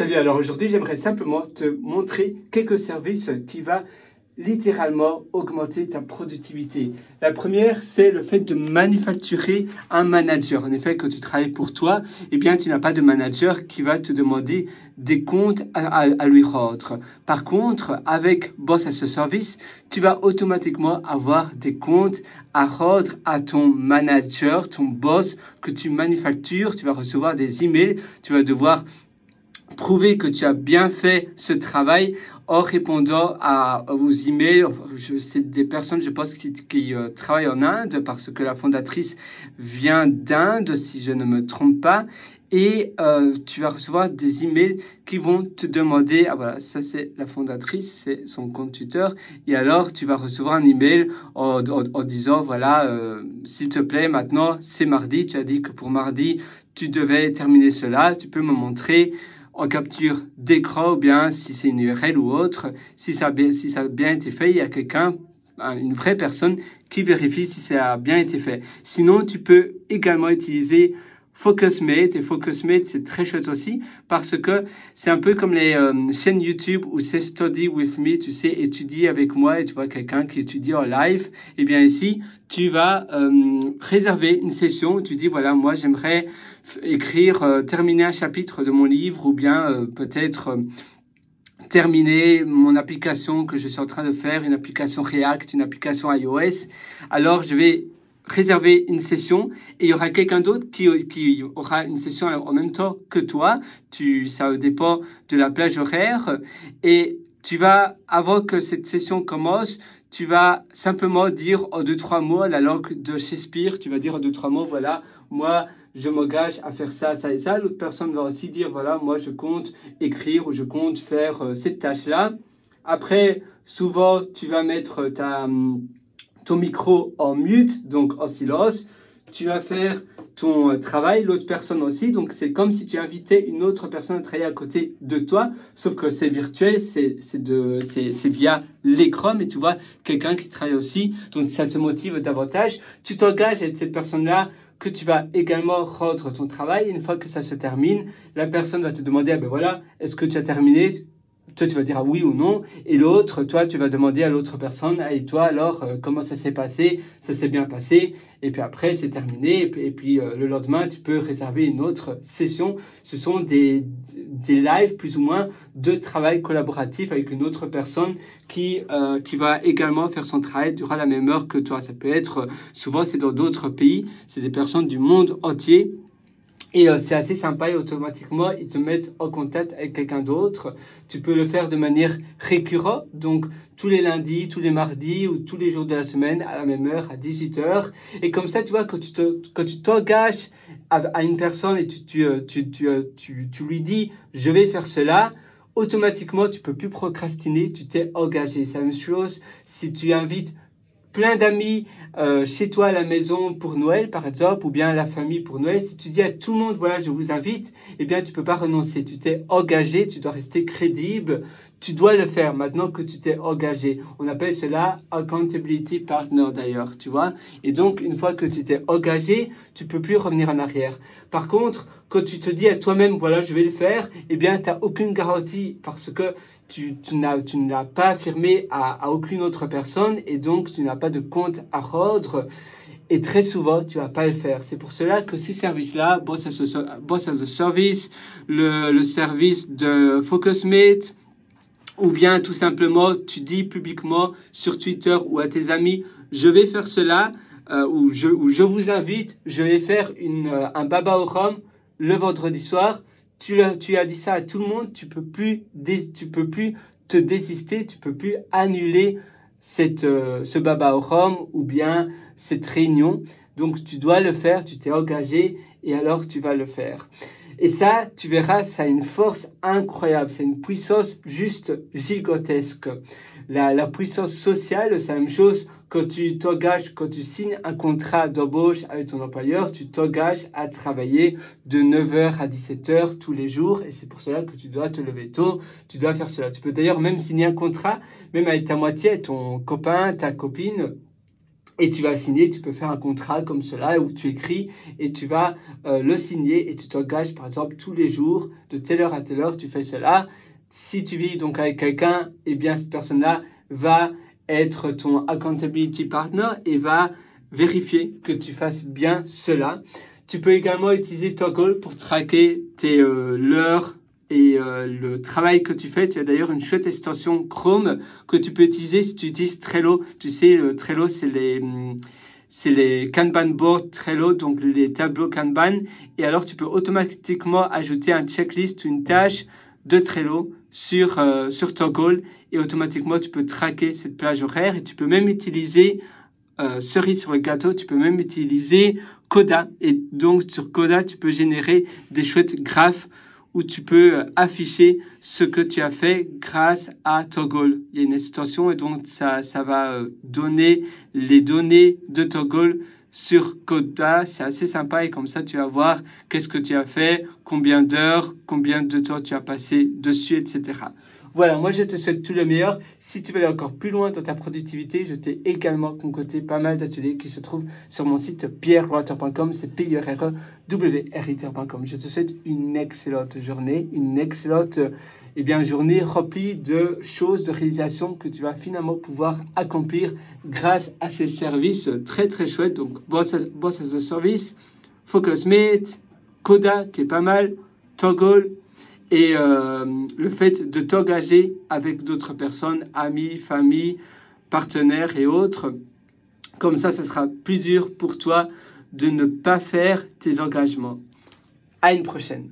Salut, alors aujourd'hui j'aimerais simplement te montrer quelques services qui vont littéralement augmenter ta productivité. La première, c'est le fait de manufacturer un manager. En effet, quand tu travailles pour toi, eh bien, tu n'as pas de manager qui va te demander des comptes à lui rendre. Par contre, avec Boss as a Service, tu vas automatiquement avoir des comptes à rendre à ton manager, ton boss que tu manufactures. Tu vas recevoir des emails, tu vas devoir prouver que tu as bien fait ce travail en répondant à vos emails. C'est des personnes, je pense, qui travaillent en Inde parce que la fondatrice vient d'Inde, si je ne me trompe pas. Et tu vas recevoir des emails qui vont te demander, ah voilà, ça c'est la fondatrice, c'est son compte Twitter. Et alors, tu vas recevoir un email en disant, voilà, s'il te plaît, maintenant c'est mardi, tu as dit que pour mardi, tu devais terminer cela, tu peux me montrer en capture d'écran ou bien si c'est une URL ou autre, si ça a bien été fait, il y a quelqu'un, une vraie personne qui vérifie si ça a bien été fait. Sinon, tu peux également utiliser FocusMate, et FocusMate c'est très chouette aussi parce que c'est un peu comme les chaînes YouTube où c'est Study with me, tu sais, étudie avec moi, et tu vois quelqu'un qui étudie en live. Et bien ici tu vas réserver une session où tu dis voilà, moi j'aimerais écrire, terminer un chapitre de mon livre, ou bien peut-être terminer mon application que je suis en train de faire, une application React, une application iOS. Alors je vais réserver une session et il y aura quelqu'un d'autre qui aura une session en même temps que toi. Ça dépend de la plage horaire, et tu vas, avant que cette session commence, tu vas simplement dire en 2-3 mots, la langue de Shakespeare, tu vas dire en 2-3 mots, voilà, moi je m'engage à faire ça, ça et ça. L'autre personne va aussi dire, voilà, moi je compte écrire ou je compte faire cette tâche-là. Après, souvent, tu vas mettre ton micro en mute, donc en silence. Tu vas faire ton travail, l'autre personne aussi. Donc, c'est comme si tu invitais une autre personne à travailler à côté de toi, sauf que c'est virtuel, c'est via l'écran, mais tu vois quelqu'un qui travaille aussi. Donc, ça te motive davantage. Tu t'engages avec cette personne-là que tu vas également rendre ton travail. Une fois que ça se termine, la personne va te demander, ah ben voilà, est-ce que tu as terminé? Toi, tu vas dire ah oui ou non. Et l'autre, toi, tu vas demander à l'autre personne, ah, et toi, alors, comment ça s'est passé? Ça s'est bien passé. Et puis après, c'est terminé. Et puis le lendemain, tu peux réserver une autre session. Ce sont des lives, plus ou moins, de travail collaboratif avec une autre personne qui va également faire son travail durant la même heure que toi. Ça peut être, souvent, c'est dans d'autres pays. C'est des personnes du monde entier. Et c'est assez sympa, et automatiquement, ils te mettent en contact avec quelqu'un d'autre. Tu peux le faire de manière récurrente, donc tous les lundis, tous les mardis ou tous les jours de la semaine à la même heure, à 18h. Et comme ça, tu vois, quand tu t'engages à une personne et tu lui dis « je vais faire cela », automatiquement, tu peux plus procrastiner, tu t'es engagé. C'est la même chose si tu invites plein d'amis chez toi à la maison pour Noël, par exemple, ou bien la famille pour Noël. Si tu dis à tout le monde, voilà, je vous invite, eh bien, tu peux pas renoncer. Tu t'es engagé, tu dois rester crédible. Tu dois le faire maintenant que tu t'es engagé. On appelle cela accountability partner d'ailleurs, tu vois. Et donc, une fois que tu t'es engagé, tu peux plus revenir en arrière. Par contre, quand tu te dis à toi-même, voilà, je vais le faire, eh bien, tu n'as aucune garantie parce que tu ne l'as pas affirmé à aucune autre personne, et donc tu n'as pas de compte à rendre. Et très souvent, tu vas pas le faire. C'est pour cela que ces services-là, Boss as a Service, le service de FocusMate, ou bien tout simplement, tu dis publiquement sur Twitter ou à tes amis, je vais faire cela, ou je vous invite, je vais faire un baba au rhum le vendredi soir. Tu as dit ça à tout le monde, tu peux plus te désister, tu peux plus annuler ce baba au rhum ou bien cette réunion. Donc tu dois le faire, tu t'es engagé, et alors tu vas le faire. Et ça, tu verras, ça a une force incroyable, c'est une puissance juste gigantesque. La puissance sociale, c'est la même chose. Quand tu t'engages, quand tu signes un contrat d'embauche avec ton employeur, tu t'engages à travailler de 9h à 17h tous les jours, et c'est pour cela que tu dois te lever tôt, tu dois faire cela. Tu peux d'ailleurs même signer un contrat, même avec ta moitié, ton copain, ta copine, Et tu vas signer, tu peux faire un contrat comme cela où tu écris et tu vas le signer et tu t'engages par exemple tous les jours de telle heure à telle heure, tu fais cela. Si tu vis donc avec quelqu'un, eh bien cette personne-là va être ton accountability partner et va vérifier que tu fasses bien cela. Tu peux également utiliser Toggl pour traquer l'heure et le travail que tu fais. Tu as d'ailleurs une chouette extension Chrome que tu peux utiliser si tu utilises Trello. Tu sais, Trello, c'est les Kanban boards Trello, donc les tableaux Kanban. Et alors, tu peux automatiquement ajouter un checklist ou une tâche de Trello sur Toggl. Et automatiquement, tu peux traquer cette plage horaire. Et tu peux même utiliser, cerise sur le gâteau, tu peux même utiliser Coda. Et donc, sur Coda, tu peux générer des chouettes graphes où tu peux afficher ce que tu as fait grâce à Toggl. Il y a une extension et donc ça va donner les données de Toggl sur Coda. C'est assez sympa et comme ça tu vas voir qu'est-ce que tu as fait, combien d'heures, combien de temps tu as passé dessus, etc. Voilà, moi je te souhaite tout le meilleur. Si tu veux aller encore plus loin dans ta productivité, je t'ai également concocté pas mal d'ateliers qui se trouvent sur mon site pierrewater.com, c'est pierrewriter.com. Je te souhaite une excellente journée, une excellente journée remplie de choses, de réalisations que tu vas finalement pouvoir accomplir grâce à ces services très très chouettes. Donc Boss as a Service, FocusMate, Coda qui est pas mal, Toggl, et le fait de t'engager avec d'autres personnes, amis, famille, partenaires et autres. Comme ça sera plus dur pour toi de ne pas faire tes engagements. À une prochaine.